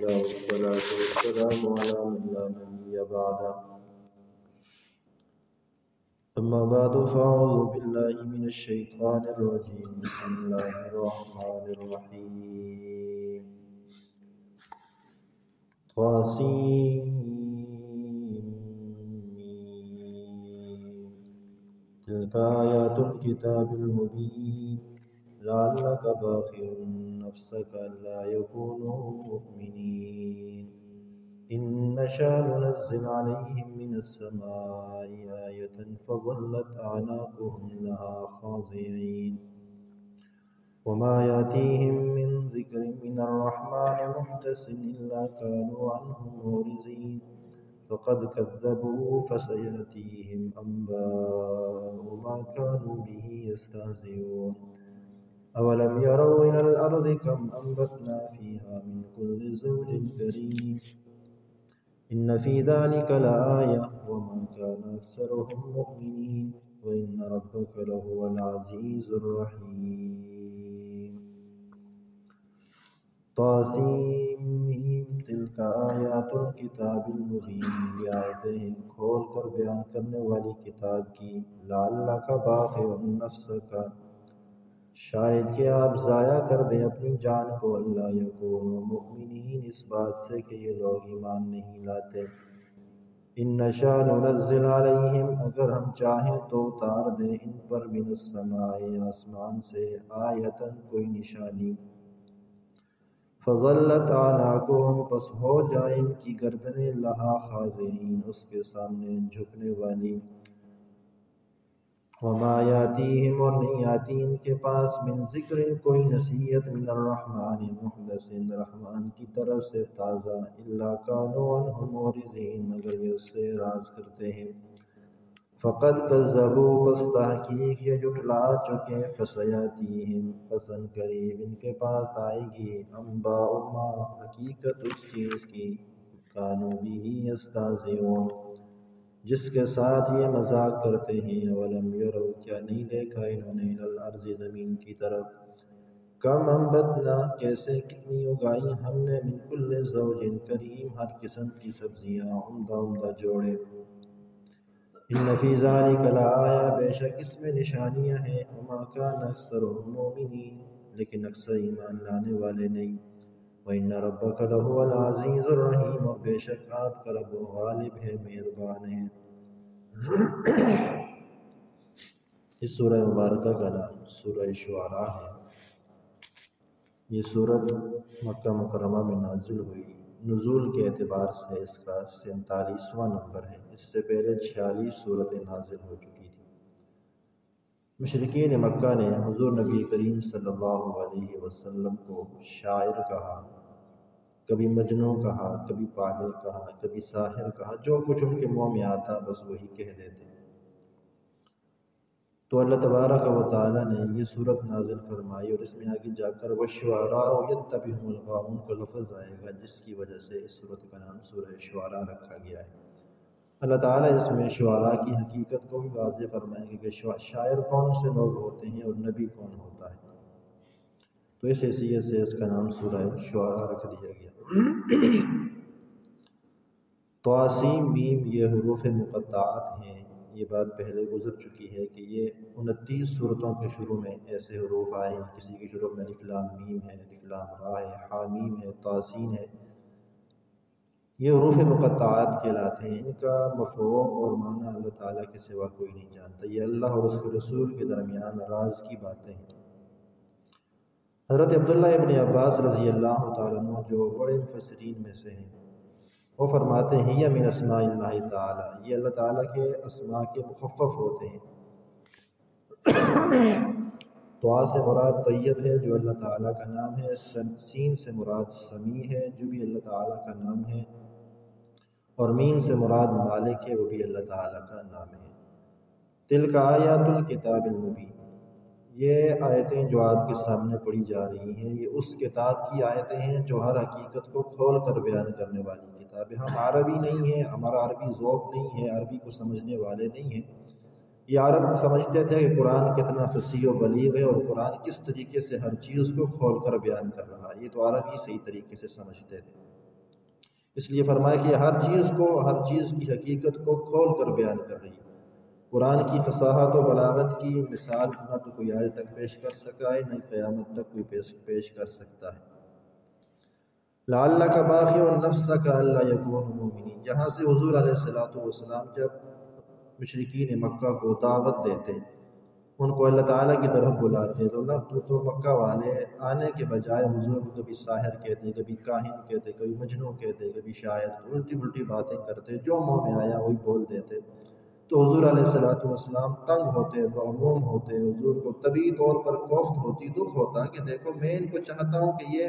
الله والصلاة والسلام على من لا نبي بعده. أما بعد فأعوذ بالله من الشيطان الرجيم. بسم الله الرحمن الرحيم. طاسين تلك آيات الكتاب المبين لعلك باخع نفسك ألا يكونوا مؤمنين إن نشأ ننزل عليهم من السماء آية فظلت أعناقهم لها خاضعين وما يأتيهم من ذكر من الرحمن محدث إلا كانوا عنه معرضين فقد كذبوا فسيأتيهم أنباء ما كانوا به يستهزئون أولم يروا إلى الأرض كم أنبتنا فيها من كل زوج كريم إن في ذلك لآية وما كان أكثرهم مؤمنين وإن ربك لهو العزيز الرحيم. طاسين تلك آیات الکتاب المبین، یہ آیتیں ہیں کھول کر بیان کرنے والی کتاب کی. لعلک باخع نفسک، شاید کہ آپ ضائع کر دیں اپنی جان کو، اللہ یکونوا مؤمنین، اس بات سے کہ یہ لوگ ایمان نہیں لاتے. ان نشاء ننزل علیہم، اگر ہم چاہیں تو اتار دیں ان پر من السماء، آسمان سے، آیتن کوئی نشانی. فظلت اعناقهم، پس ہو جائیں ان کی گردنیں، لہا خاضعین، اس کے سامنے جھکنے والی. وما یاتیہم، اور نہیں آتی ان کے پاس، من ذکر، کوئی نصیحت، من الرحمن، محدث، رحمان کی طرف سے تازہ، الا کانوا عنہ معرضین، مگر یہ اس سے اعراض کرتے ہیں. فقد کذبوا، پس تحقیق یہ جھٹلا چکے، فسیاتیہم، پس ان قریب ان کے پاس آئے گی، انباء ما، حقیقت اس چیز کی، کانوا بہ یستہزئون، جس کے ساتھ یہ مذاق کرتے ہیں. اولم یروا، کیا نہیں دیکھا انہوں نے، الی الارض، زمین کی طرف، کم انبتنا، کیسے کتنی اگائی ہم نے، من کل زوج کریم، ہر قسم کی سبزیاں، عمدہ عمدہ جوڑے. ان فی ذلک لآیہ، بے شک اس میں نشانیاں ہیں. وما کان اکثرهم مؤمنین، لیکن اکثر ایمان لانے والے نہیں. وَإِنَّ رَبَّكَ لَهُوَ الْعَزِيزُ الرَّحِيمُ، اور بے شک آپ کا رب غالب ہے، مہربان ہے. اس سورہ مبارکہ کا نام سورہ شعراء ہے. یہ سورت مکہ مکرمہ میں نازل ہوئی. نزول کے اعتبار سے اس کا 47واں نمبر ہے. اس سے پہلے 46 سورتیں نازل ہو چکی تھیں. مشرکین مکہ نے حضور نبی کریم صلی اللہ علیہ وسلم کو شاعر کہا، کبھی مجنوں کہا، کبھی پاگل کہا، کبھی ساحر کہا، جو کچھ ان کے منہ میں آتا بس وہی کہہ دیتے. تو اللہ تبارک و تعالیٰ نے یہ صورت نازل فرمائی، اور اس میں آگے جا کر وَالشُّعَرَاءُ يَتَّبِعُهُمُ الْغَاوُونَ کا لفظ آئے گا، جس کی وجہ سے اس صورت کا نام سورہ شعراء رکھا گیا ہے. اللہ تعالیٰ اس میں شعراء کی حقیقت کو بھی واضح فرمائیں گے کہ شاعر کون سے لوگ ہوتے ہیں اور نبی کون ہوتا ہے. تو اس حیثیت سے اس کا نام سورہ شعراء رکھ دیا گیا. طاسین میم، یہ حروف مقطعات ہیں. یہ بات پہلے گزر چکی ہے کہ یہ 29 صورتوں کے شروع میں ایسے حروف آئے ہیں. کسی کے شروع میں الف لام میم ہے، الف لام را ہے، حامیم ہے، طاسین ہے. یہ حروف مقطعات کہلاتے ہیں. ان کا مفہوم اور معنی اللہ تعالیٰ کے سوا کوئی نہیں جانتا. یہ اللہ اور اس کے رسول کے درمیان راز کی باتیں ہیں. حضرت عبداللہ ابن عباس رضی اللہ تعالیٰ عنہ، جو بڑے مفسرین میں سے ہیں، وہ فرماتے ہیں یہ من اسماء اللہ تعالیٰ، یہ اللہ تعالیٰ کے اسماء کے مخفف ہوتے ہیں. طا سے مراد طیب ہے جو اللہ تعالیٰ کا نام ہے. سین سے مراد سمیع ہے جو بھی اللہ تعالیٰ کا نام ہے. اور میم سے مراد مالک ہے، وہ بھی اللہ تعالیٰ کا نام ہے. تلک آیات الکتاب المبین، یہ آیتیں جو آپ کے سامنے پڑھی جا رہی ہیں، یہ اس کتاب کی آیتیں ہیں جو ہر حقیقت کو کھول کر بیان کرنے والی کتاب ہے. ہم عربی نہیں ہیں، ہمارا عربی ذوق نہیں ہے، عربی کو سمجھنے والے نہیں ہیں. یہ عرب سمجھتے تھے کہ قرآن کتنا فصیح و بلیغ ہے اور قرآن کس طریقے سے ہر چیز کو کھول کر بیان کر رہا ہے. یہ تو عرب ہی صحیح طریقے سے سمجھتے تھے. اس لیے فرمایا کہ ہر چیز کی حقیقت کو کھول کر بیان کر رہی ہے۔ قرآن کی فصاحت و بلاغت کی مثال نہ تو کوئی آج تک پیش کر سکا ہے، نہ قیامت تک کوئی پیش کر سکتا ہے۔ لعلک باخع نفسک الا یکونوا مؤمنین، جہاں سے حضور علیہ السلام جب مشرکین مکہ کو دعوت دیتے، ان کو اللہ تعالیٰ کی طرف بلاتے، تو مکہ والے آنے کے بجائے حضور کو کبھی ساحر کہتے، کبھی کاہن کہتے، کبھی مجنون کہتے، کبھی شاعر، الٹی پلٹی باتیں کرتے، جو منہ میں آیا وہی بول دیتے۔ تو حضور علیہ السلام تنگ ہوتے، مغموم ہوتے، حضور کو طبعی طور پر کوفت ہوتی، دکھ ہوتا کہ دیکھو میں ان کو چاہتا ہوں کہ یہ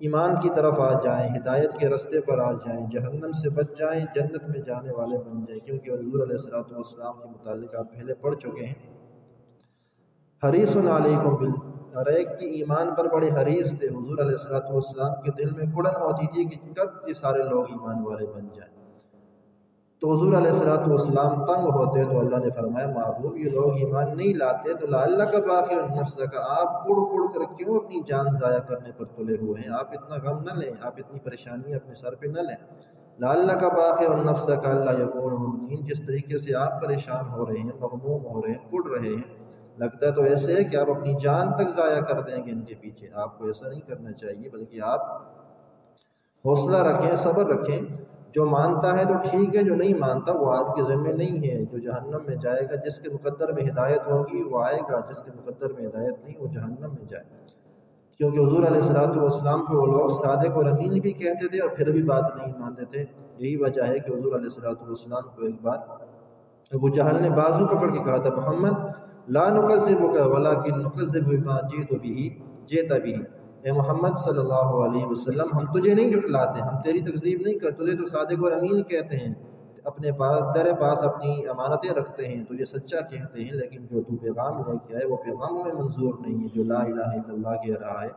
ایمان کی طرف آ جائیں، ہدایت کے رستے پر آ جائیں، جہنم سے بچ جائیں، جنت میں جانے والے بن جائیں، کیونکہ حضور علیہ السلام کے متعلق آپ پہلے پڑھ چکے ہیں، حریص علیکم ہر ایک کی ایمان پر بڑے حریص تھے۔ حضور علیہ السلام کے دل میں کڑن ہوتی تھی کہ کب یہ سارے لوگ ایمان والے بن جائیں۔ تو حضور علیہ السلام تنگ ہوتے، تو اللہ نے فرمایا محبوب یہ لوگ ایمان نہیں لاتے، تو لعلک باخع نفسک، آپ کڑ کڑ کر کیوں اپنی جان ضائع کرنے پر تلے ہوئے ہیں؟ آپ اتنا غم نہ لیں، آپ اتنی پریشانی اپنے سر پہ نہ لیں۔ لعلک باخع نفسک الا یکونوا مؤمنین، جس طریقے سے آپ پریشان ہو رہے ہیں، مغموم ہو رہے ہیں، کڑ رہے ہیں، لگتا ہے تو ایسے ہے کہ آپ اپنی جان تک ضائع کر دیں گے ان کے پیچھے۔ آپ کو ایسا نہیں کرنا چاہیے، بلکہ آپ حوصلہ رکھیں، صبر رکھیں۔ جو مانتا ہے تو ٹھیک ہے، جو نہیں مانتا وہ آپ کے ذمہ نہیں ہے۔ جو جہنم میں جائے گا، جس کے مقدر میں ہدایت ہوگی وہ آئے گا، جس کے مقدر میں ہدایت نہیں وہ جہنم میں جائے گا۔ کیونکہ حضور علیہ السلام کو وہ لوگ صادق اور امین بھی کہتے تھے اور پھر بھی بات نہیں مانتے تھے۔ یہی وجہ ہے کہ حضور علیہ السلام کو ایک بار ابو جہل نے بازو پکڑ کے کہا تھا محمد لا نکذبک ولکن نکذب بما جئت بہ، اے محمد صلی اللہ علیہ وسلم ہم تجھے نہیں جھٹلاتے، ہم تیری تکذیب نہیں کرتے، تجھے تو صادق اور امین کہتے ہیں، اپنے پاس تیرے پاس اپنی امانتیں رکھتے ہیں، تجھے سچا کہتے ہیں، لیکن جو تو پیغام لے کے آئے وہ پیغام ہمیں منظور نہیں ہے۔ جو لا الہ الا اللہ کہہ رہا ہے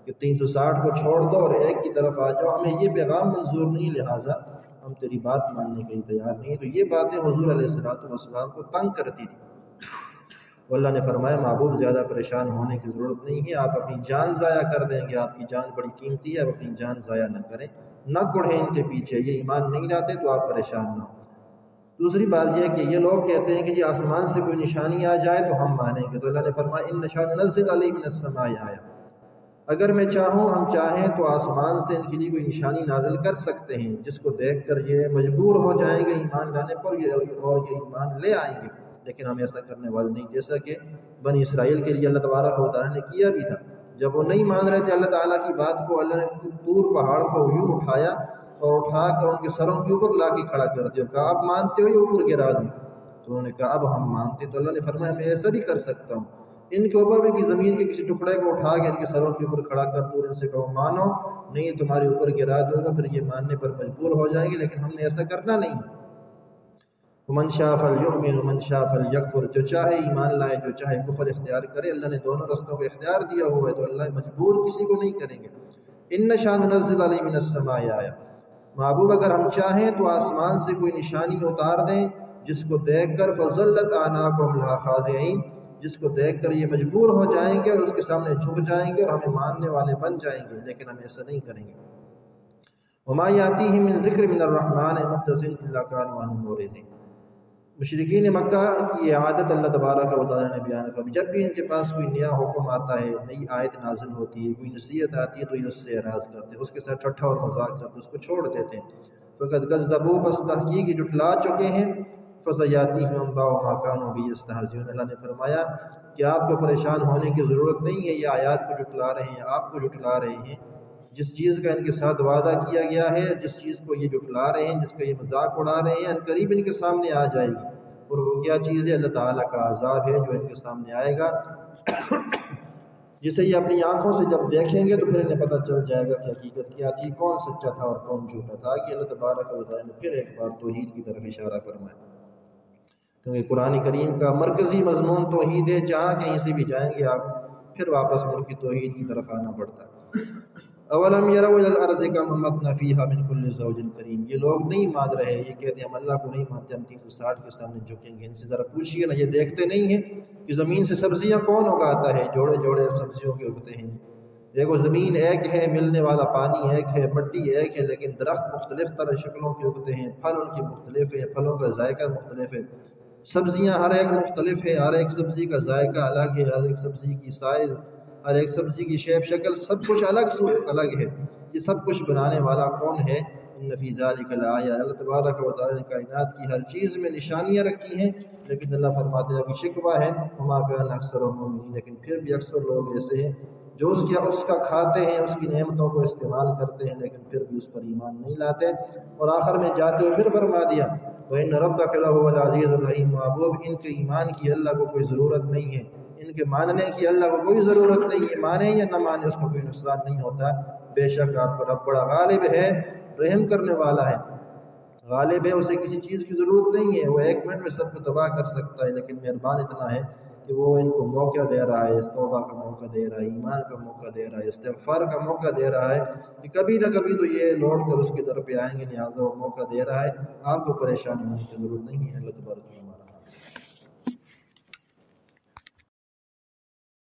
کہ 360 کو چھوڑ دو اور ایک کی طرف آ جاؤ، ہمیں یہ پیغام منظور نہیں، لہٰذا ہم تیری بات ماننے کے لیے تیار نہیں۔ تو یہ باتیں حضور علیہ السلام کو تنگ کرتی تھی۔ تو اللہ نے فرمایا محبوب زیادہ پریشان ہونے کی ضرورت نہیں ہے، آپ اپنی جان ضائع کر دیں گے، آپ کی جان بڑی قیمتی ہے، آپ اپنی جان ضائع نہ کریں، نہ کڑھیں ان کے پیچھے، یہ ایمان نہیں لاتے تو آپ پریشان نہ ہوں۔ دوسری بات یہ ہے کہ یہ لوگ کہتے ہیں کہ جی آسمان سے کوئی نشانی آ جائے تو ہم مانیں گے، تو اللہ نے فرمایا ان نشاء ننزل علیہم من السماء آیا، اگر میں چاہوں، ہم چاہیں تو آسمان سے ان کے لیے کوئی نشانی نازل کر سکتے ہیں جس کو دیکھ کر یہ مجبور ہو جائیں گے ایمان لانے پر اور یہ ایمان لے آئیں گے، لیکن ہم ایسا کرنے والے نہیں، جیسا کہ بنی اسرائیل کے لیے اللہ تبارک و تعالیٰ نے کیا بھی تھا۔ جب وہ نہیں مان رہے تھے اللہ تعالیٰ کی بات کو، اللہ نے طور پہاڑ کو یوں اٹھایا اور اٹھا کر ان کے سروں کے اوپر لا کے کھڑا کر دیا، کہا آپ مانتے ہو یہ اوپر گرا دوں؟ تو انہوں نے کہا اب ہم مانتے، تو اللہ نے فرمایا میں ایسا بھی کر سکتا ہوں، ان کے اوپر بھی زمین کے کسی ٹکڑے کو اٹھا کے ان کے سروں کے اوپر کھڑا کر دوں، ان سے کہو مانو، نہیں تمہارے اوپر گرا دوں گا، پھر یہ ماننے پر مجبور ہو جائیں گے، لیکن ہم نے ایسا کرنا نہیں۔ من شاء فلیؤمن ومن شاء فلیکفر، جو چاہے ایمان لائے، جو چاہے کفر اختیار کرے، اللہ نے دونوں رستوں کو اختیار دیا ہوا ہے، تو اللہ مجبور کسی کو نہیں کریں گے۔ ان نشاء ننزل علیہم من السماء آیا، محبوب اگر ہم چاہیں تو آسمان سے کوئی نشانی اتار دیں جس کو دیکھ کر فظلت اعناقہم لہا خاضعین، جس کو دیکھ کر یہ مجبور ہو جائیں گے اور اس کے سامنے جھک جائیں گے اور ہمیں ماننے والے بن جائیں گے، لیکن ہم ایسا نہیں کریں گے۔ وما یاتیہم من ذکر من الرحمن محدث الا كانوا عنہ معرضین، مشرکین مکہ کی یہ عادت اللہ تبارک و تعالیٰ نے بیان فرمائی، جب بھی ان کے پاس کوئی نیا حکم آتا ہے، نئی آیت نازل ہوتی ہے، کوئی نصیحت آتی ہے تو یہ اس سے اعراض کرتے ہیں، اس کے ساتھ ٹھٹھا اور مذاق کرتے ہیں، اس کو چھوڑ دیتے ہیں۔ فقد کذبوا، بس تحقیق یہ جھٹلا چکے ہیں، فسیاتیہم انباء ما كانوا به یستہزئون، اللہ نے فرمایا کہ آپ کو پریشان ہونے کی ضرورت نہیں ہے، یہ آیات کو جھٹلا رہے ہیں، آپ کو جھٹلا رہے ہیں، جس چیز کا ان کے ساتھ وعدہ کیا گیا ہے، جس چیز کو یہ جھٹلا رہے ہیں، جس کا یہ مذاق اڑا رہے ہیں، ان قریب ان کے سامنے آ جائے گی، اور وہ کیا چیز ہے؟ اللہ تعالیٰ کا عذاب ہے جو ان کے سامنے آئے گا، جسے یہ اپنی آنکھوں سے جب دیکھیں گے تو پھر انہیں پتہ چل جائے گا کہ حقیقت کیا تھی، کون سچا تھا اور کون جھوٹا تھا، کہ اللہ تبارک و تعالیٰ نے پھر ایک بار توحید کی طرف اشارہ فرمایا، کیونکہ قرآن کریم کا مرکزی مضمون توحید ہے، جہاں کہیں سے بھی جائیں گے آپ پھر واپس ملک کی توحید کی طرف آنا پڑتا ہے۔ اولم یروا الی الارض کم امتنا فیہا من کل زوج کریم، یہ لوگ نہیں مان رہے، یہ کہتے ہیں ہم اللہ کو نہیں مانتے، ہم 360 کے سامنے جھکیں گے، ان سے ذرا پوچھئے نا، یہ دیکھتے نہیں ہیں کہ زمین سے سبزیاں کون اگاتا ہے، جوڑے جوڑے سبزیوں کے اگتے ہیں، دیکھو زمین ایک ہے، ملنے والا پانی ایک ہے، مٹی ایک ہے، لیکن درخت مختلف طرح شکلوں کے اگتے ہیں، پھل ان کی مختلف ہے، پھلوں کا ذائقہ مختلف ہے، سبزیاں ہر ایک مختلف ہے، ہر ایک سبزی کا ذائقہ الگ ہے، ہر ایک سبزی کی سائز، ہر ایک سبزی کی شیپ شکل سب کچھ الگ ہے۔ یہ سب کچھ بنانے والا کون ہے؟ ان فی ذالک لآیہ، اللہ تبارک و تعالی نے کائنات کی ہر چیز میں نشانیاں رکھی ہیں، لیکن اللہ فرماتے ہیں کہ شکوہ ہے وما کان اکثرهم مؤمنین، لیکن پھر بھی اکثر لوگ ایسے ہیں جو اس کا کھاتے ہیں، اس کی نعمتوں کو استعمال کرتے ہیں، لیکن پھر بھی اس پر ایمان نہیں لاتے۔ اور آخر میں جاتے ہوئے پھر فرما دیا وَإِنَّ رَبَّكَ لَهُوَ الْعَزِيزُ الرَّحِيمُ، محبوب ان کے ایمان کی اللہ کو کوئی ضرورت نہیں ہے، ان کے ماننے کی اللہ کو کوئی ضرورت نہیں ہے، مانے یا نہ مانے اس کو کوئی نقصان نہیں ہوتا۔ بے شک آپ کا رب بڑا غالب ہے، رحم کرنے والا ہے، غالب ہے، اسے کسی چیز کی ضرورت نہیں ہے، وہ ایک منٹ میں سب کو تباہ کر سکتا ہے، لیکن مہربان اتنا ہے کہ وہ ان کو موقع دے رہا ہے، توبہ کا موقع دے رہا ہے، ایمان کا موقع دے رہا ہے، استغفار کا موقع دے رہا ہے کہ کبھی نہ کبھی تو یہ لوٹ کر اس کی در پہ آئیں گے، لہٰذا وہ موقع دے رہا ہے۔ آپ کو پریشان ہونے کی ضرورت نہیں ہے، اللہ تبارک و تعالی